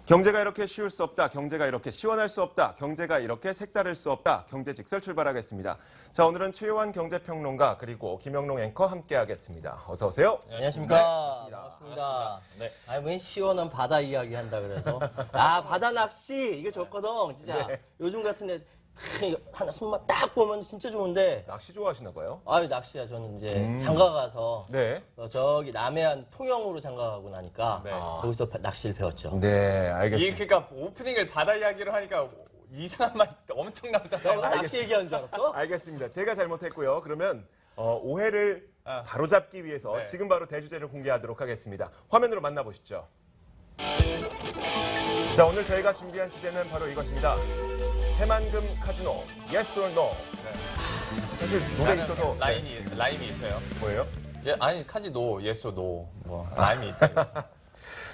경제가 이렇게 쉬울 수 없다. 경제가 이렇게 시원할 수 없다. 경제가 이렇게 색다를 수 없다. 경제직설 출발하겠습니다. 자, 오늘은 최요한 경제평론가 그리고 김영롱 앵커 함께하겠습니다. 어서 오세요. 안녕하십니까. 반갑습니다. 네. 아니, 왜 시원한 바다 이야기 한다 그래서. 아, 바다 낚시 이게 좋거든. 진짜. 네. 요즘 같은데 하나 손만 딱 보면 진짜 좋은데. 낚시 좋아하시나 봐요? 아유, 낚시야. 저는 이제 장가 가서 네. 저기 남해안 통영으로 장가 가고 나니까 네. 거기서 낚시를 배웠죠. 네, 이 알겠습니다. 그러니까 오프닝을 바다 이야기로 하니까 이상한 말이 엄청 나오잖아요. 나 낚시 얘기하는 줄 알았어? 알겠습니다. 제가 잘못했고요. 그러면 오해를 바로잡기 위해서 네. 지금 바로 대주제를 공개하도록 하겠습니다. 화면으로 만나보시죠. 자, 오늘 저희가 준비한 주제는 바로 이것입니다. 새만금 카지노, yes or no. 사실 노래 있어서 라임이 있어요. 뭐예요? 예, 아니 카지노, 예스, 노, 뭐 라임이 있다.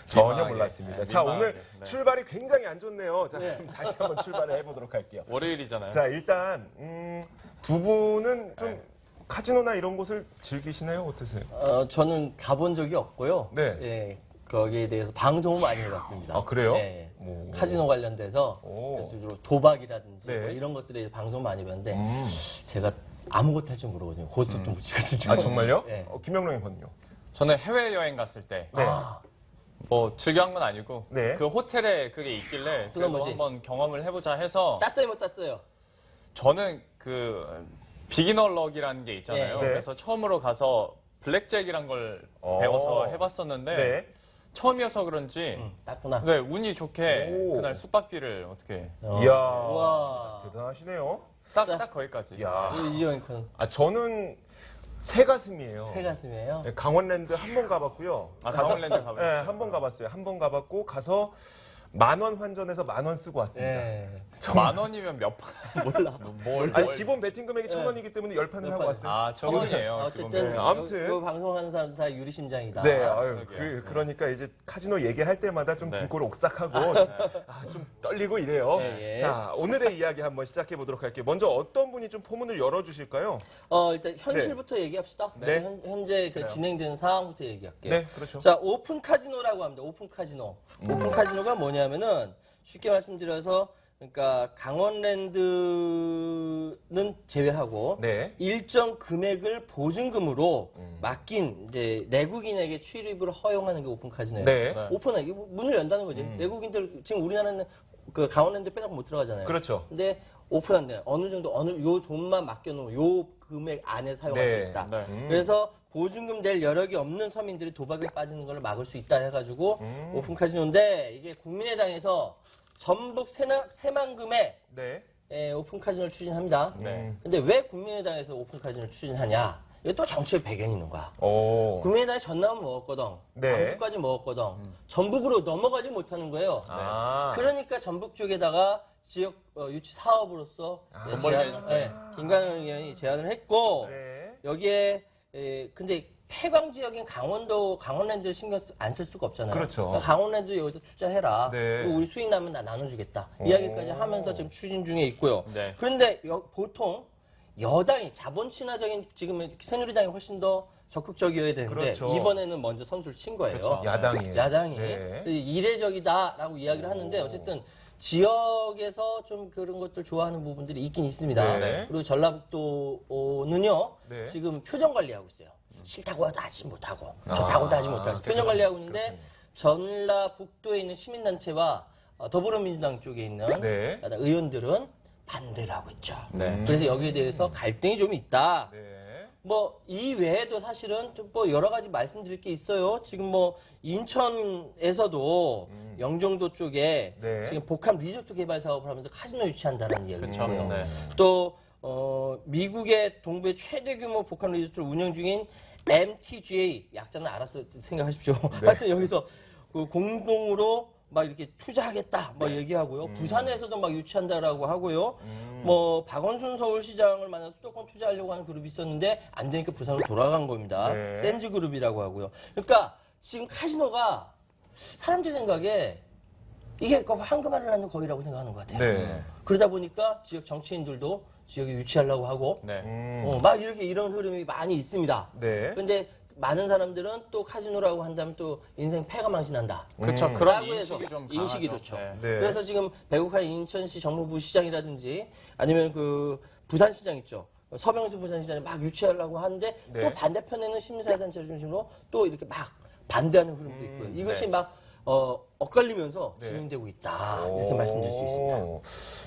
전혀 민망하게. 몰랐습니다. 네, 자, 민망하게. 오늘 네. 출발이 굉장히 안 좋네요. 자, 그럼 다시 한번 출발을 해보도록 할게요. 월요일이잖아요. 자, 일단 두 분은 좀 카지노나 이런 곳을 즐기시나요? 어떠세요? 저는 가본 적이 없고요. 네. 예, 거기에 대해서 방송을 많이 해봤습니다. 아, 그래요? 네. 오. 카지노 관련돼서 오. 그래서 주로 도박이라든지 네. 뭐 이런 것들에 대해서 방송 많이 봤는데 제가 아무것도 할 줄 모르거든요. 고스톱도 못 치거든요. 아, 정말요? 네. 김영롱 앵커는요? 저는 해외 여행 갔을 때. 뭐 즐겨한 건 아니고 네. 그 호텔에 그게 있길래 그래도 뭐지? 한번 경험을 해보자 해서 땄어요, 못 땄어요? 저는 그 비기너 럭이라는 게 있잖아요. 네. 그래서 처음으로 가서 블랙잭이란 걸 배워서 해봤었는데 네. 처음이어서 그런지 땄구나. 네, 운이 좋게 오. 그날 숙박비를 어떻게 이야, 우와. 대단하시네요. 딱 거기까지. 이야. 우리 이지영 큰 저는 새가슴이에요. 새가슴이에요. 네, 강원랜드 한 번 가봤고요. 아, 강원랜드 네, 가보셨어요? 한 번 가봤어요. 한 번 가봤고 가서 10,000원 환전해서 10,000원 쓰고 왔습니다. 네. 10,000원이면 몇 판? 몰라. 아니 기본 베팅 금액이 1,000원이기 때문에 10판을 하고 왔어요. 아, 1,000원이에요. 어쨌든 아무튼. 그 방송하는 사람 다 유리심장이다. 네, 아유, 그러게요. 그러니까 이제 카지노 얘기할 때마다 좀 네. 등골 옥싹하고 좀 떨리고 이래요. 예, 예. 자, 오늘의 이야기 한번 시작해 보도록 할게요. 먼저 어떤 분이 좀 포문을 열어주실까요? 일단 현실부터 얘기합시다. 네. 현재 그 그래요. 진행되는 상황부터 얘기할게요. 네, 그렇죠. 자, 오픈 카지노라고 합니다. 오픈 카지노. 오픈 카지노가 뭐냐면은 쉽게 말씀드려서 그러니까 강원랜드는 제외하고 네. 일정 금액을 보증금으로 맡긴 이제 내국인에게 출입을 허용하는 게 오픈 카지노예요. 네. 네. 오픈하게 문을 연다는 거지. 내국인들 지금 우리나라는 그 강원랜드 빼놓고 못 들어가잖아요. 그렇죠. 근데 오픈한대. 어느 정도 요 돈만 맡겨놓으면 요 금액 안에 사용할 네. 수 있다. 네. 그래서 보증금 낼 여력이 없는 서민들이 도박에 빠지는 걸 막을 수 있다 해가지고 오픈 카지노인데 이게 국민의당에서 전북 새만금에 네. 오픈 카지노를 추진합니다. 네. 근데 왜 국민의당에서 오픈 카지노를 추진하냐? 이게 또 정치의 배경이 있는 거야. 오. 국민의당이 전남은 먹었거든. 네. 광주까지 먹었거든. 전북으로 넘어가지 못하는 거예요. 아. 그러니까 전북 쪽에다가 지역 유치 사업으로서 돈 벌게 해줄게. 김관영 의원이 제안을 했고 네. 여기에 근데 폐광 지역인 강원랜드 신경 안 쓸 수가 없잖아요. 그렇죠. 그러니까 강원랜드 여기다 투자해라. 네. 그리고 우리 수익 나면 나 나눠주겠다. 이야기까지 하면서 지금 추진 중에 있고요. 네. 그런데 보통 여당이 자본 친화적인 지금 새누리당이 훨씬 더 적극적이어야 되는데 그렇죠. 이번에는 먼저 선수를 친 거예요. 그렇죠. 야당이에요. 야당이 네. 이례적이다라고 이야기를 하는데 어쨌든 지역에서 좀 그런 것들 좋아하는 부분들이 있긴 있습니다. 네. 그리고 전라북도는요 네. 지금 표정 관리하고 있어요. 싫다고 하도 하지 못하고 좋다고도 하지 못하고 표정 관리하고 있는데 전라북도에 있는 시민단체와 더불어민주당 쪽에 있는 네. 야당 의원들은 반대를 하고 있죠. 네. 그래서 여기에 대해서 갈등이 좀 있다. 네. 뭐 이 외에도 사실은 좀 뭐 여러 가지 말씀드릴 게 있어요. 지금 뭐 인천에서도 영종도 쪽에 네. 지금 복합 리조트 개발 사업을 하면서 카지노 유치한다는 이야기가 그쵸. 있고요. 네. 또 미국의 동부의 최대 규모 복합 리조트를 운영 중인 MTGA 약자는 알아서 생각하십시오. 하여튼 여기서 그 공동으로 막 이렇게 투자하겠다 막 얘기하고요. 부산에서도 막 유치한다라고 하고요. 뭐 박원순 서울시장을 만나서 수도권 투자하려고 하는 그룹이 있었는데 안 되니까 부산으로 돌아간 겁니다. 네. 센즈 그룹이라고 하고요. 그러니까 지금 카지노가 사람들 생각에 이게 황금알을 낳는 거위라고 생각하는 것 같아요. 네. 그러다 보니까 지역 정치인들도 지역에 유치하려고 하고 네. 막 이렇게 이런 흐름이 많이 있습니다. 네. 그런데 많은 사람들은 또 카지노라고 한다면 또 인생 패가 망신한다. 그렇죠. 그런 라고 해서 인식이 좀 인식이 강하죠. 좋죠. 네. 네. 그래서 지금 배국화 인천시 정무부 시장이라든지 아니면 그 부산시장 있죠. 서병수 부산시장이 막 유치하려고 하는데 네. 또 반대편에는 시민사회단체를 중심으로 또 이렇게 막 반대하는 흐름도 있고요. 이것이 네. 막 엇갈리면서 네. 진행되고 있다. 이렇게 말씀드릴 수 있습니다.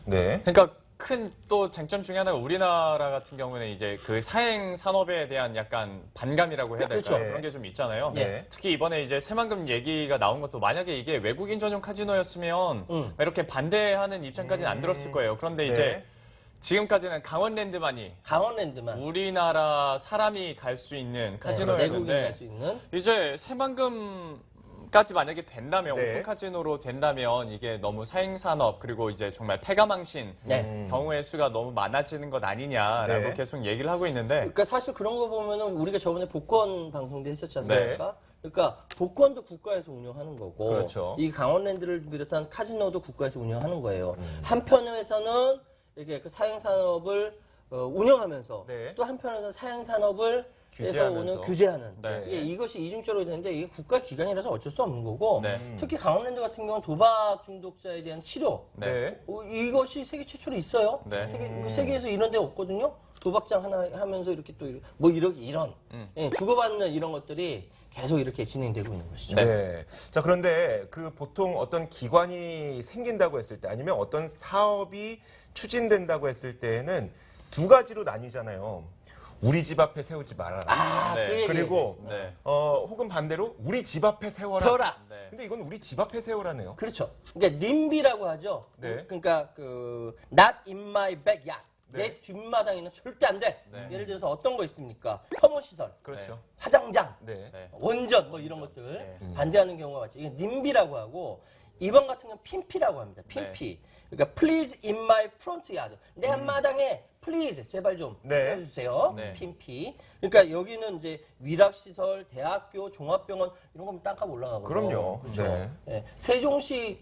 네. 그러니까 큰 또 쟁점 중에 하나가 우리나라 같은 경우는 이제 그 사행 산업에 대한 약간 반감이라고 해야 될까요? 그렇죠. 그런 게 좀 있잖아요. 네. 특히 이번에 이제 새만금 얘기가 나온 것도 만약에 이게 외국인 전용 카지노였으면 이렇게 반대하는 입장까지는 안 들었을 거예요. 그런데 이제 네. 지금까지는 강원랜드만이 강원랜드만 우리나라 사람이 갈 수 있는 외국인 카지노였는데 갈 수 있는 이제 새만금까지 만약에 된다면 네. 오픈 카지노로 된다면 이게 너무 사행 산업 그리고 이제 정말 패가망신 네. 경우의 수가 너무 많아지는 것 아니냐라고 네. 계속 얘기를 하고 있는데 그러니까 사실 그런 거 보면은 우리가 저번에 복권 방송도 했었지 네. 않습니까? 그러니까 복권도 국가에서 운영하는 거고 그렇죠. 이 강원랜드를 비롯한 카지노도 국가에서 운영하는 거예요. 한편에서는 이렇게 그 사행 산업을 운영하면서 네. 또 한편에서 사행 산업을 에서 규제하면서. 오는 규제하는 네. 이것이 이중적으로 되는데 이게 국가 기관이라서 어쩔 수 없는 거고 네. 특히 강원랜드 같은 경우는 도박 중독자에 대한 치료 네. 이것이 세계 최초로 있어요. 네. 세계에서 이런 데 없거든요. 도박장 하나 하면서 이렇게 또 뭐 이런 예, 주고받는 이런 것들이 계속 이렇게 진행되고 있는 것이죠. 네. 자, 그런데 그 보통 어떤 기관이 생긴다고 했을 때 아니면 어떤 사업이 추진된다고 했을 때에는 두 가지로 나뉘잖아요. 우리 집 앞에 세우지 말아라. 아, 네. 그 얘기. 그리고 네. 혹은 반대로 우리 집 앞에 세워라. 세워라. 네. 근데 이건 우리 집 앞에 세우라네요. 그렇죠. 그러니까 님비라고 하죠. 네. 그러니까 그 not in my backyard. 네. 내 뒷마당에는 절대 안 돼. 네. 예를 들어서 어떤 거 있습니까? 혐오 시설, 그렇죠. 화장장, 네. 네. 원전 뭐 이런 것들 네. 반대하는 경우가 많죠. 이게 님비라고 하고 이번 같은 경우는 핀피라고 합니다. 핀피. 그러니까 please in my front yard. 내 앞마당에 please 제발 좀 네. 세워주세요. 네. 핀피. 그러니까 여기는 이제 위락시설, 대학교, 종합병원 이런 거면 땅값 올라가거든요. 그럼요. 그렇죠. 네. 네. 세종시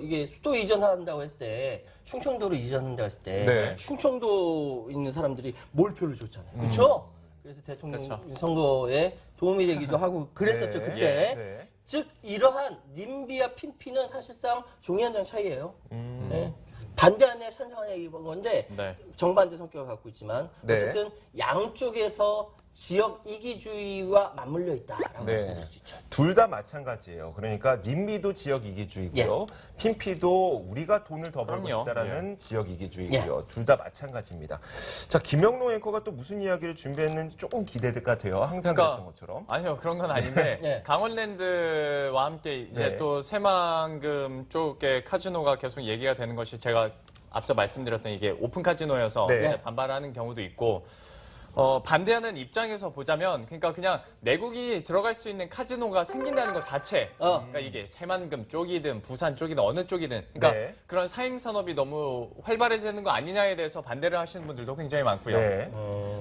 이게 수도 이전한다고 했을 때 충청도로 이전한다고 했을 때 네. 충청도 있는 사람들이 몰표를 줬잖아요. 그렇죠? 그래서 대통령 그렇죠. 선거에 도움이 되기도 하고 그랬었죠 네. 그때. 네. 즉 이러한 님비와 핀피는 사실상 종이 한 장 차이예요. 네. 반대 아니야 찬성 아니야 이런 건데 네. 정반대 성격을 갖고 있지만 네. 어쨌든 양쪽에서 지역 이기주의와 맞물려 있다라고 네. 말씀드릴 수 있죠. 둘 다 마찬가지예요. 그러니까 님비도 지역 이기주의고요. 핀피도 우리가 돈을 더 벌고 그럼요. 싶다라는 지역 이기주의고요. 둘 다 마찬가지입니다. 자, 김영로 앵커가 또 무슨 이야기를 준비했는지 조금 기대가 돼요. 항상 그러니까 그랬던 것처럼. 아니요 그런 건 아닌데 네. 강원랜드와 함께 이제 네. 또 새만금 쪽의 카지노가 계속 얘기가 되는 것이 제가 앞서 말씀드렸던 이게 오픈 카지노여서 네. 이제 반발하는 경우도 있고 반대하는 입장에서 보자면 그러니까 그냥 내국이 들어갈 수 있는 카지노가 생긴다는 것 자체 그러니까 이게 새만금 쪽이든 부산 쪽이든 어느 쪽이든 그러니까 네. 그런 사행 산업이 너무 활발해지는 거 아니냐에 대해서 반대를 하시는 분들도 굉장히 많고요. 네.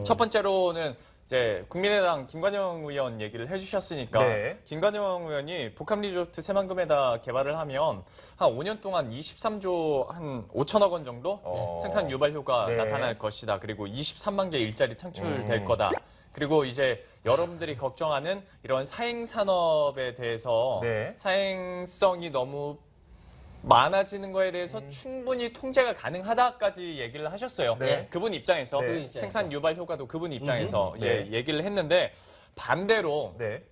첫 번째로는 이제 국민의당 김관영 의원 얘기를 해주셨으니까 네. 김관영 의원이 복합 리조트 새만금에다 개발을 하면 한 5년 동안 23조 한 5천억 원 정도 생산 유발 효과 네. 나타날 것이다. 그리고 23만 개 일자리 창출될 거다. 그리고 이제 여러분들이 걱정하는 이런 사행 산업에 대해서 네. 사행성이 너무 많아지는 거에 대해서 충분히 통제가 가능하다까지 얘기를 하셨어요. 네. 그분 입장에서 네. 그분 입장에서. 생산 유발 효과도 그분 입장에서 네. 얘기를 했는데 반대로 네.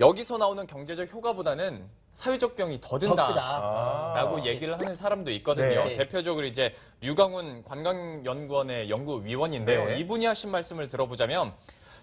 여기서 나오는 경제적 효과보다는 사회적 병이 더 더 든다라고 크다. 얘기를 하는 사람도 있거든요. 네. 대표적으로 이제 류강훈 관광연구원의 연구위원인데요. 네. 이분이 하신 말씀을 들어보자면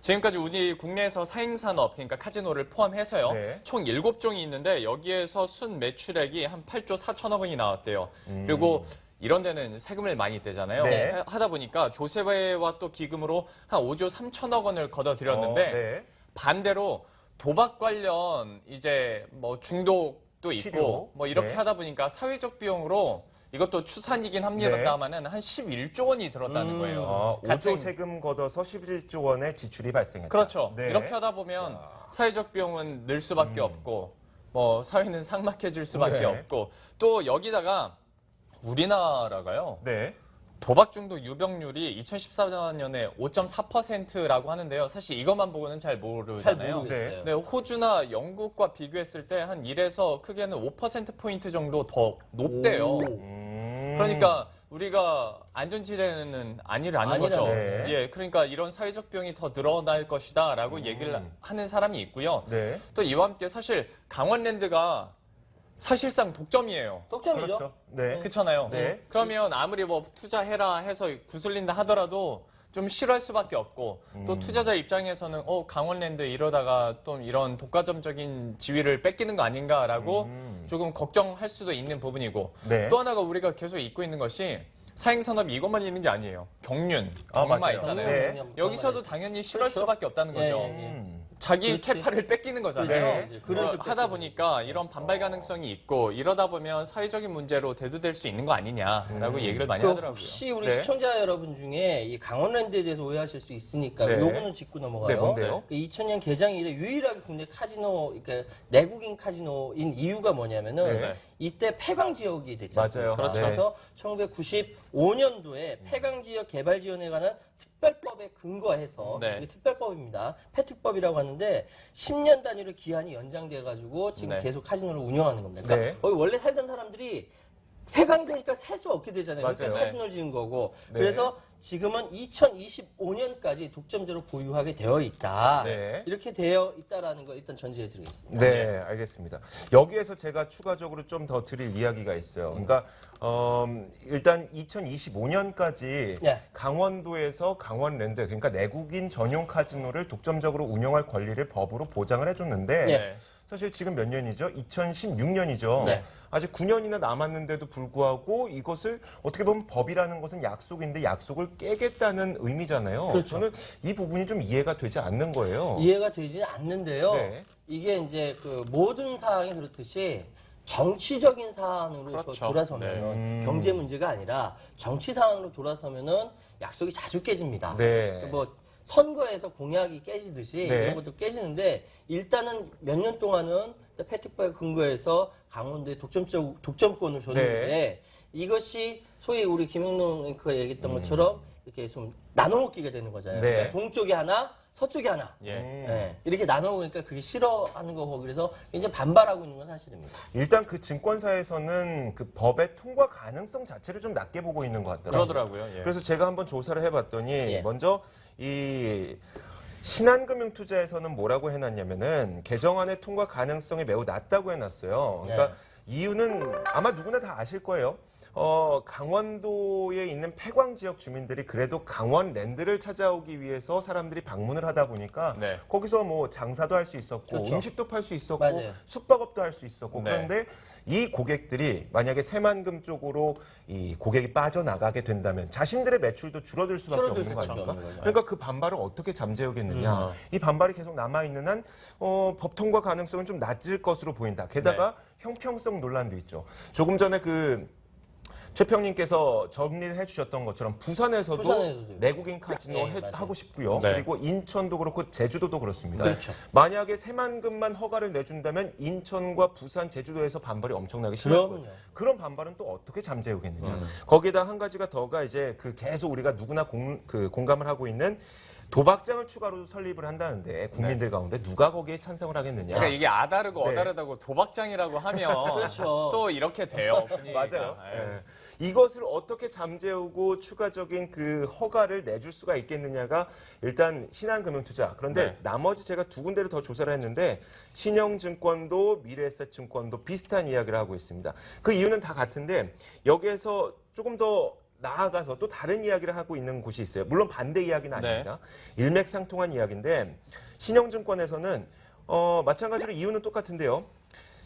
지금까지 우리 국내에서 사행산업, 그러니까 카지노를 포함해서요. 네. 총 7종이 있는데 여기에서 순 매출액이 한 8조 4천억 원이 나왔대요. 그리고 이런 데는 세금을 많이 떼잖아요. 네. 하다 보니까 조세와 또 기금으로 한 5조 3천억 원을 걷어들였는데 네. 반대로 도박 관련 이제 뭐 중독도 치료. 있고 뭐 이렇게 네. 하다 보니까 사회적 비용으로 이것도 추산이긴 합니다만은 한 11조 원이 들었다는 거예요. 5조 같은 세금 걷어서 11조 원의 지출이 발생했다. 그렇죠. 네. 이렇게 하다 보면 사회적 비용은 늘 수밖에 없고 뭐 사회는 삭막해질 수밖에 네. 없고 또 여기다가 우리나라가요. 네. 도박 중독 유병률이 2014년에 5.4%라고 하는데요. 사실 이것만 보고는 잘 잘 모르잖아요. 모르겠어요. 네, 호주나 영국과 비교했을 때 한 1에서 크게는 5%포인트 정도 더 높대요. 그러니까 우리가 안전지대는 아니라는 거죠. 네. 예, 그러니까 이런 사회적 병이 더 늘어날 것이다라고 얘기를 하는 사람이 있고요. 네. 또 이와 함께 사실 강원랜드가 사실상 독점이에요. 독점이죠. 그렇죠. 네. 그렇잖아요. 네. 그러면 아무리 뭐 투자해라 해서 구슬린다 하더라도 좀 싫어할 수밖에 없고 또 투자자 입장에서는 강원랜드 이러다가 또 이런 독과점적인 지위를 뺏기는 거 아닌가라고 조금 걱정할 수도 있는 부분이고 네. 또 하나가 우리가 계속 잊고 있는 것이 사행산업이 이것만 있는 게 아니에요. 경륜, 아, 경마 맞아요. 있잖아요. 네. 여기서도 당연히 싫어할 그렇죠. 수밖에 없다는 거죠. 자기 그렇지. 캐파를 뺏기는 거잖아요. 네. 그래서 하다 보니까 이런 반발 가능성이 있고 이러다 보면 사회적인 문제로 대두될 수 있는 거 아니냐라고 얘기를 많이 그 하더라고요. 혹시 우리 네. 시청자 여러분 중에 이 강원랜드에 대해서 오해하실 수 있으니까 네. 요거는 짚고 넘어가요. 네, 뭔데요? 2000년 개장 이래 유일하게 국내 카지노, 그러니까 내국인 카지노인 이유가 뭐냐면은 네. 이때 폐광 지역이 됐지 않습니까? 맞아요. 그래서 1995년도에 폐광 지역 개발 지원에 관한 특별법에 근거해서 네. 이게 특별법입니다. 폐특법이라고 하는데 10년 단위로 기한이 연장돼 가지고 지금 네. 계속 카지노를 운영하는 겁니다. 그러니까 네. 거기 원래 살던 사람들이 폐광이 되니까 살 수 없게 되잖아요. 그러니까 맞아요. 카지노를 지은 거고. 네. 그래서 지금은 2025년까지 독점적으로 보유하게 되어 있다. 네. 이렇게 되어 있다라는 거 일단 전제해 드리겠습니다. 네, 알겠습니다. 여기에서 제가 추가적으로 좀 더 드릴 이야기가 있어요. 그러니까 일단 2025년까지 네. 강원도에서 강원랜드, 그러니까 내국인 전용 카지노를 독점적으로 운영할 권리를 법으로 보장을 해줬는데 네. 사실 지금 몇 년이죠? 2016년이죠. 네. 아직 9년이나 남았는데도 불구하고 이것을 어떻게 보면 법이라는 것은 약속인데 약속을 깨겠다는 의미잖아요. 그렇죠. 저는 이 부분이 좀 이해가 되지 않는 거예요. 이해가 되지 않는데요. 네. 이게 이제 그 모든 사항이 그렇듯이 정치적인 사안으로 그렇죠. 돌아서면은 경제 문제가 아니라 정치 사안으로 돌아서면은 약속이 자주 깨집니다. 네. 뭐 선거에서 공약이 깨지듯이 네. 이런 것도 깨지는데 일단은 몇 년 동안은 패틱법에 근거해서 강원도에 독점권을 줬는데 네. 이것이 소위 우리 김영동 앵커가 얘기했던 것처럼 이렇게 좀 나눠먹기가 되는 거잖아요. 네. 그러니까 동쪽이 하나, 서쪽이 하나. 예. 네, 이렇게 나눠보니까 그게 싫어하는 거고 그래서 굉장히 반발하고 있는 건 사실입니다. 일단 그 증권사에서는 그 법의 통과 가능성 자체를 좀 낮게 보고 있는 것 같더라고요. 그러더라고요. 예. 그래서 제가 한번 조사를 해봤더니 예. 먼저 이 신한금융투자에서는 뭐라고 해놨냐면은 개정안의 통과 가능성이 매우 낮다고 해놨어요. 그러니까 이유는 아마 누구나 다 아실 거예요. 강원도에 있는 폐광 지역 주민들이 그래도 강원랜드를 찾아오기 위해서 사람들이 방문을 하다 보니까 네. 거기서 뭐 장사도 할 수 있었고 그렇죠. 음식도 팔 수 있었고 맞아요. 숙박업도 할 수 있었고 네. 그런데 이 고객들이 만약에 새만금 쪽으로 이 고객이 빠져나가게 된다면 자신들의 매출도 줄어들 수밖에 줄어들 없는 거 수밖에 아닙니까? 없는 거죠. 그러니까 그 반발을 어떻게 잠재우겠느냐. 이 반발이 계속 남아있는 한 법 통과 가능성은 좀 낮을 것으로 보인다. 게다가 형평성 논란도 있죠. 조금 전에 최평님께서 정리를 해주셨던 것처럼 부산에서도 내국인 카지노 네, 맞아요. 하고 싶고요. 네. 그리고 인천도 그렇고 제주도도 그렇습니다. 그렇죠. 만약에 새만금만 허가를 내준다면 인천과 부산, 제주도에서 반발이 엄청나게 심할 그럼요. 거예요. 그런 반발은 또 어떻게 잠재우겠느냐. 거기에다 한 가지가 더가 이제 계속 우리가 누구나 공감을 하고 있는 도박장을 추가로 설립을 한다는데 국민들 가운데 누가 거기에 찬성을 하겠느냐. 그러니까 이게 아다르고 네. 어다르다고 도박장이라고 하면 그렇죠. 또 이렇게 돼요. 분위기가. 맞아요. 예. 예. 이것을 어떻게 잠재우고 추가적인 그 허가를 내줄 수가 있겠느냐가 일단 신한금융투자. 그런데 네. 나머지 제가 두 군데를 더 조사를 했는데 신영증권도 미래에셋증권도 비슷한 이야기를 하고 있습니다. 그 이유는 다 같은데 여기에서 조금 더 나아가서 또 다른 이야기를 하고 있는 곳이 있어요. 물론 반대 이야기는 아닙니다. 일맥상통한 이야기인데 신영증권에서는 마찬가지로 이유는 똑같은데요.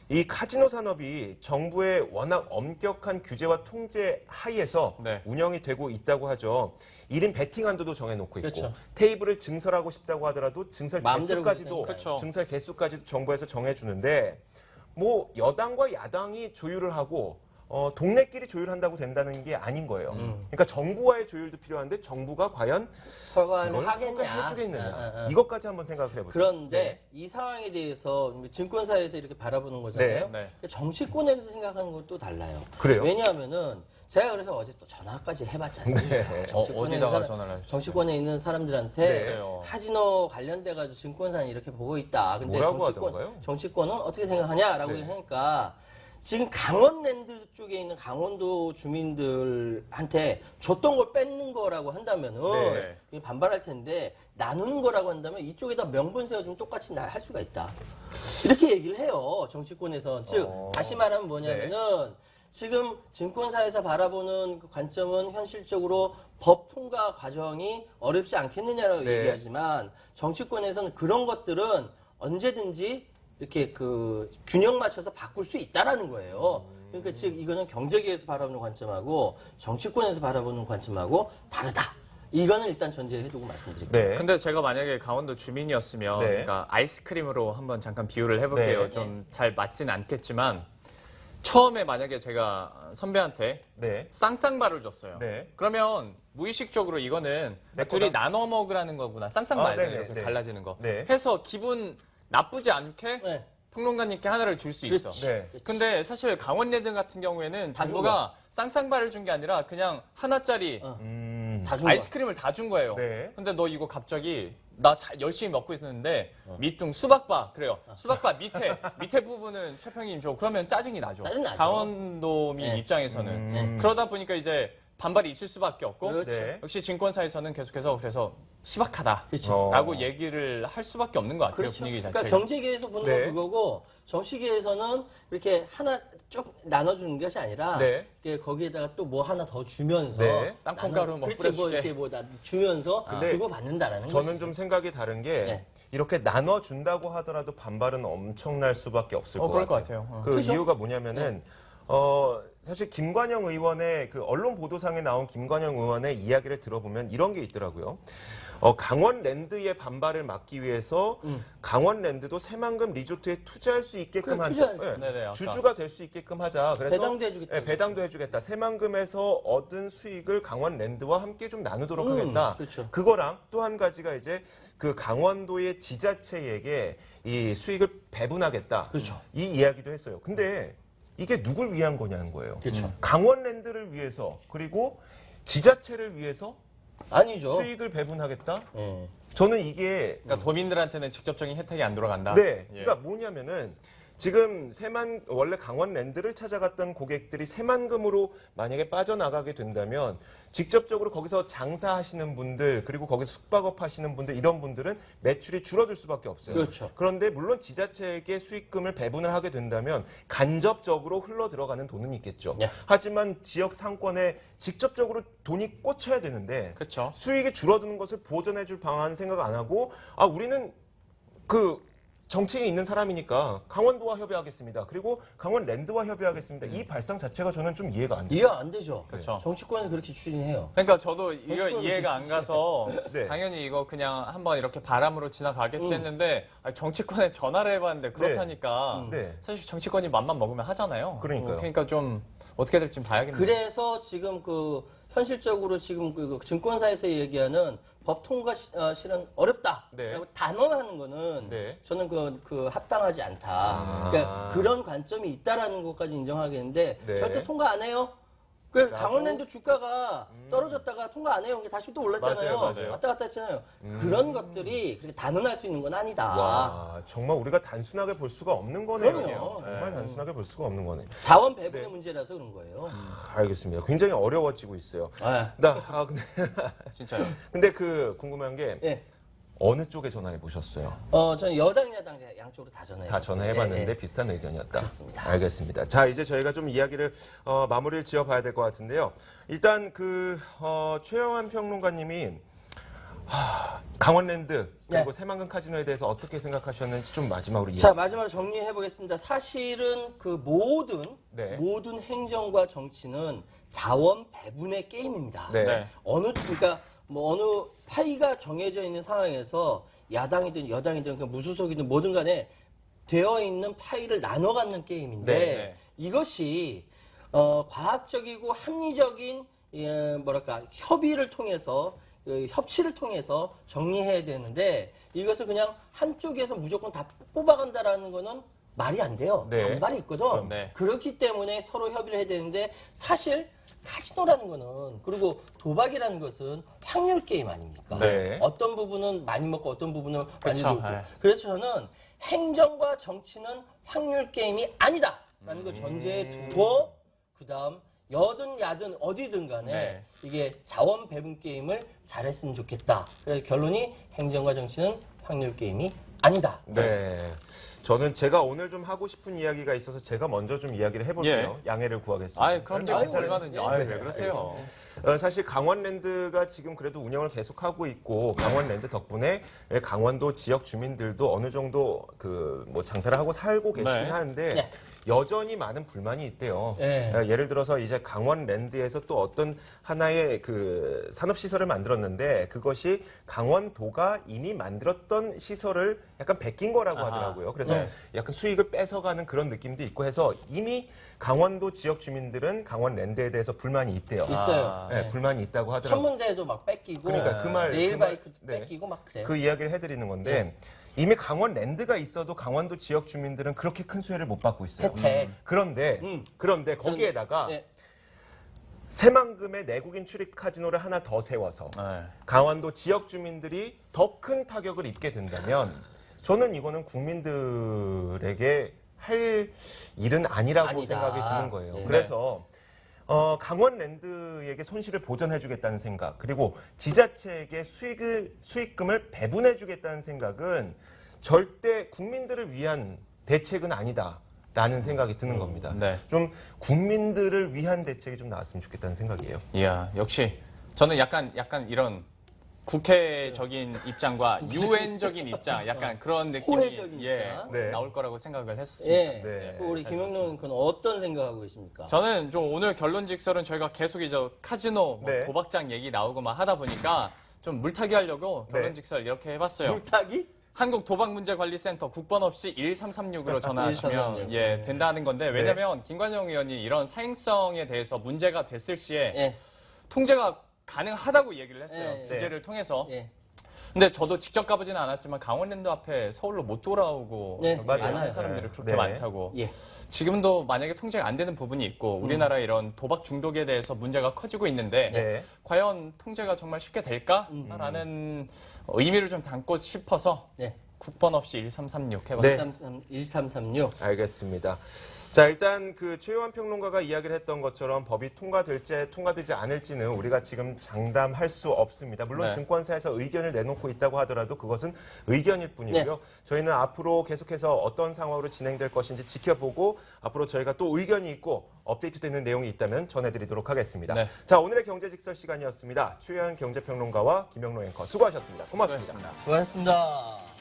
이 카지노 산업이 정부의 워낙 엄격한 규제와 통제 하에서 네. 운영이 되고 있다고 하죠. 1인 베팅 한도도 정해놓고 있고 그렇죠. 테이블을 증설하고 싶다고 하더라도 증설 마음대로 개수까지도 그렇죠. 증설 개수까지도 정부에서 정해주는데 뭐 여당과 야당이 조율을 하고 동네끼리 조율한다고 된다는 게 아닌 거예요. 그러니까 정부와의 조율도 필요한데 정부가 과연 허가를 이걸 하겠냐. 해주겠느냐. 이것까지 한번 생각을 해보죠. 그런데 네. 이 상황에 대해서 증권사에서 이렇게 바라보는 거잖아요. 네. 정치권에서 생각하는 건 또 달라요. 그래요? 왜냐하면은 제가 그래서 어제 또 전화까지 해봤지 않습니까? 네. 정치권에 어디다가 있는 전화를 하셨어요? 정치권에 있는 사람들한테 네. 카지노 관련돼가지고 증권사는 이렇게 보고 있다. 근데 뭐라고 하던가요? 정치권은 어떻게 생각하냐라고 네. 하니까 지금 강원랜드 쪽에 있는 강원도 주민들한테 줬던 걸 뺏는 거라고 한다면은 네. 이게 반발할 텐데 나누는 거라고 한다면 이쪽에다 명분 세워주면 똑같이 할 수가 있다. 이렇게 얘기를 해요. 정치권에서. 즉 다시 말하면 뭐냐면은 지금 증권사에서 바라보는 그 관점은 현실적으로 법 통과 과정이 어렵지 않겠느냐라고 네. 얘기하지만 정치권에서는 그런 것들은 언제든지 이렇게 그 균형 맞춰서 바꿀 수 있다라는 거예요. 그러니까 즉 이거는 경제계에서 바라보는 관점하고 정치권에서 바라보는 관점하고 다르다. 이거는 일단 전제해두고 말씀드릴게요. 네. 근데 제가 만약에 강원도 주민이었으면 네. 그러니까 아이스크림으로 한번 잠깐 비유를 해볼게요. 네. 좀 잘 맞진 않겠지만 처음에 만약에 제가 선배한테 네. 쌍쌍바를 줬어요. 네. 그러면 무의식적으로 이거는 내 둘이 거다? 나눠 먹으라는 거구나. 쌍쌍바 아, 알잖아요. 네네, 이렇게 네. 갈라지는 거. 네. 해서 기분 나쁘지 않게 네. 평론가님께 하나를 줄 수 있어. 그렇지. 네. 근데 사실 강원랜드 같은 경우에는 다준 정부가 쌍쌍바를 준 게 아니라 그냥 하나짜리 다 준 거야. 아이스크림을 다 준 거예요. 네. 근데 너 이거 갑자기 나 열심히 먹고 있었는데 밑둥 수박바 그래요. 수박바 밑에 부분은 최평님 줘. 그러면 짜증이 나죠. 짜증 나죠. 강원도민 네. 입장에서는 그러다 보니까 이제 반발이 있을 수밖에 없고 그렇죠. 네. 역시 증권사에서는 계속해서 그래서 희박하다라고 그렇죠. 얘기를 할 수밖에 없는 것 같아요. 그렇죠. 분위기 그러니까 자체가. 경제계에서 보는 네. 건 그거고 정치계에서는 이렇게 하나 쭉 나눠주는 것이 아니라 네. 이렇게 거기에다가 또 뭐 하나 더 주면서 네. 땅콩가루 뭐 그렇지 뭐 뿌려줄게. 이렇게 뭐 주면서 근데 주고 받는다라는 저는 거죠. 좀 생각이 다른 게 네. 이렇게 나눠준다고 하더라도 반발은 엄청날 수밖에 없을 것 그럴 것 같아요. 같아요. 그 그죠? 이유가 뭐냐면은 사실 김관영 의원의 그 언론 보도상에 나온 김관영 의원의 이야기를 들어보면 이런 게 있더라고요. 강원랜드의 반발을 막기 위해서 강원랜드도 새만금 리조트에 투자할 수 있게끔 그래, 하자. 투자하죠. 네네, 아까. 주주가 될 수 있게끔 하자. 그래서 배당도 해주겠다. 네, 배당도 해주겠다. 새만금에서 얻은 수익을 강원랜드와 함께 좀 나누도록 하겠다. 그렇죠. 그거랑 또 한 가지가 이제 그 강원도의 지자체에게 이 수익을 배분하겠다. 그렇죠. 이 이야기도 했어요. 근데 이게 누굴 위한 거냐는 거예요. 그렇죠. 강원랜드를 위해서 그리고 지자체를 위해서 아니죠. 수익을 배분하겠다? 예. 저는 이게 그러니까 도민들한테는 직접적인 혜택이 안 돌아간다. 네. 예. 그러니까 뭐냐면은 지금 원래 강원랜드를 찾아갔던 고객들이 새만금으로 만약에 빠져나가게 된다면 직접적으로 거기서 장사하시는 분들 그리고 거기서 숙박업 하시는 분들 이런 분들은 매출이 줄어들 수밖에 없어요. 그렇죠. 그런데 물론 지자체에게 수익금을 배분을 하게 된다면 간접적으로 흘러 들어가는 돈은 있겠죠. 네. 하지만 지역 상권에 직접적으로 돈이 꽂혀야 되는데 그렇죠. 수익이 줄어드는 것을 보전해 줄 방안 생각 안 하고 우리는 그 정치에 있는 사람이니까 강원도와 협의하겠습니다. 그리고 강원랜드와 협의하겠습니다. 이 발상 자체가 저는 좀 이해가 안 돼요. 이해가 안 되죠. 그렇죠. 정치권에서 그렇게 추진해요. 그러니까 저도 이거 정치권은 이해가 안 가서 네. 당연히 이거 그냥 한번 이렇게 바람으로 지나가겠지 했는데 정치권에 전화를 해봤는데 그렇다니까 네. 사실 정치권이 맘만 먹으면 하잖아요. 그러니까요. 그러니까 좀 어떻게 될지 좀 봐야겠네요. 그래서 지금 그 현실적으로 지금 그 증권사에서 얘기하는 법 통과 실은 어렵다. 네. 라고 단언하는 거는 네. 저는 그 합당하지 않다. 그러니까 그런 관점이 있다라는 것까지 인정하겠는데 네. 절대 통과 안 해요. 그 강원랜드 주가가 떨어졌다가 통과 안 해요. 그게 다시 또 올랐잖아요. 맞아요. 왔다 갔다 했잖아요. 그런 것들이 그렇게 단언할 수 있는 건 아니다. 와, 정말 우리가 단순하게 볼 수가 없는 거네요. 그럼요. 정말 단순하게 볼 수가 없는 거네. 자원 배분의 네. 문제라서 그런 거예요. 알겠습니다. 굉장히 어려워지고 있어요. 아, 진짜요. 근데 그 궁금한 게 예. 어느 쪽에 전화해 보셨어요? 저는 여당, 야당 양쪽으로 다 전화해 다 전화해봤는데 네, 네. 비슷한 의견이었다. 그렇습니다. 알겠습니다. 자, 이제 저희가 좀 이야기를 마무리를 지어봐야 될 것 같은데요. 일단 최영환 평론가님이 강원랜드 그리고 네. 새만금 카지노에 대해서 어떻게 생각하셨는지 좀 마지막으로 자, 마지막으로 정리해 보겠습니다. 사실은 그 네. 모든 행정과 정치는 자원 배분의 게임입니다. 네. 네. 그러니까 뭐 어느 파이가 정해져 있는 상황에서 야당이든 여당이든 그 무소속이든 뭐든 간에 되어 있는 파이를 나눠 갖는 게임인데 네. 네. 이것이 과학적이고 합리적인 뭐랄까 협의를 통해서 협치를 통해서 정리해야 되는데 이것을 그냥 한쪽에서 무조건 다 뽑아간다라는 거는 말이 안 돼요. 네. 반발이 있거든. 네. 그렇기 때문에 서로 협의를 해야 되는데 사실 카지노라는 거는 그리고 도박이라는 것은 확률 게임 아닙니까? 네. 어떤 부분은 많이 먹고 어떤 부분은 많이 그쵸, 먹고. 네. 그래서 저는 행정과 정치는 확률 게임이 아니다라는 걸 전제에 두고 그다음 여든 야든 어디든 간에 네. 이게 자원 배분 게임을 잘했으면 좋겠다. 그래서 결론이 행정과 정치는 확률 게임이 아니다. 네. 저는 제가 오늘 좀 하고 싶은 이야기가 있어서 제가 먼저 좀 이야기를 해볼게요. 양해를 구하겠습니다. 아유, 그럼요. 아유, 얼마든지. 네. 아유, 왜 그러세요? 사실 강원랜드가 지금 그래도 운영을 계속하고 있고 강원랜드 덕분에 강원도 지역 주민들도 어느 정도 그 뭐 장사를 하고 살고 계시긴 네. 하는데 네. 여전히 많은 불만이 있대요. 네. 예를 들어서 이제 강원랜드에서 또 어떤 하나의 그 산업시설을 만들었는데 그것이 강원도가 이미 만들었던 시설을 약간 베낀 거라고 아하. 하더라고요. 그래서 네. 약간 수익을 뺏어가는 그런 느낌도 있고 해서 이미 강원도 지역 주민들은 강원랜드에 대해서 불만이 있대요. 있어요. 아, 네, 네. 불만이 있다고 하더라고요. 천문대도 막 뺏기고 그러니까 그 말, 레일바이크도 네. 뺏기고 막 그래요. 그 이야기를 해드리는 건데 이미 강원랜드가 있어도 강원도 지역 주민들은 그렇게 큰 수혜를 못 받고 있어요. 혜택. 그런데 거기에다가 네. 새만금의 내국인 출입 카지노를 하나 더 세워서 네. 강원도 지역 주민들이 더 큰 타격을 입게 된다면 저는 이거는 국민들에게 할 일은 아니라고 아니다. 생각이 드는 거예요. 네. 그래서 강원랜드에게 손실을 보전해주겠다는 생각, 그리고 지자체에게 수익금을 배분해주겠다는 생각은 절대 국민들을 위한 대책은 아니다라는 생각이 드는 겁니다. 네. 좀 국민들을 위한 대책이 좀 나왔으면 좋겠다는 생각이에요. 이야, 역시 저는 약간 이런 국회적인 입장과 유엔적인 입장, 약간 그런 느낌이 호혜적인 입장. 네. 나올 거라고 생각을 했습니다. 예. 네. 우리 김영룡은 그건 어떤 생각하고 계십니까? 저는 좀 오늘 결론직설은 저희가 계속 이제 카지노, 뭐 네. 도박장 얘기 나오고 막 하다 보니까 좀 물타기 하려고 네. 결론직설 이렇게 해봤어요. 물타기? 한국도박문제관리센터 국번 없이 1336으로 전화하시면 1336. 예 된다는 건데 왜냐면 김관영 의원이 이런 사행성에 대해서 문제가 됐을 시에 예. 통제가 가능하다고 얘기를 했어요. 예, 규제를 통해서. 예. 근데 저도 직접 가보지는 않았지만 강원랜드 앞에 서울로 못 돌아오고 네, 그렇게 맞아요. 하는 많아요. 사람들이 네. 그렇게 네. 많다고. 예. 지금도 만약에 통제가 안 되는 부분이 있고 우리나라의 이런 도박 중독에 대해서 문제가 커지고 있는데 네. 과연 통제가 정말 쉽게 될까라는 의미를 좀 담고 싶어서 예. 국번 없이 1336 해봤어요. 네. 1336. 알겠습니다. 자, 일단 그 최요한 평론가가 이야기를 했던 것처럼 법이 통과될지 통과되지 않을지는 우리가 지금 장담할 수 없습니다. 물론 네. 증권사에서 의견을 내놓고 있다고 하더라도 그것은 의견일 뿐이고요. 네. 저희는 앞으로 계속해서 어떤 상황으로 진행될 것인지 지켜보고 앞으로 저희가 또 의견이 있고 업데이트되는 내용이 있다면 전해드리도록 하겠습니다. 네. 자, 오늘의 경제직설 시간이었습니다. 최요한 경제평론가와 김영로 앵커 수고하셨습니다. 고맙습니다. 수고하셨습니다. 수고하셨습니다.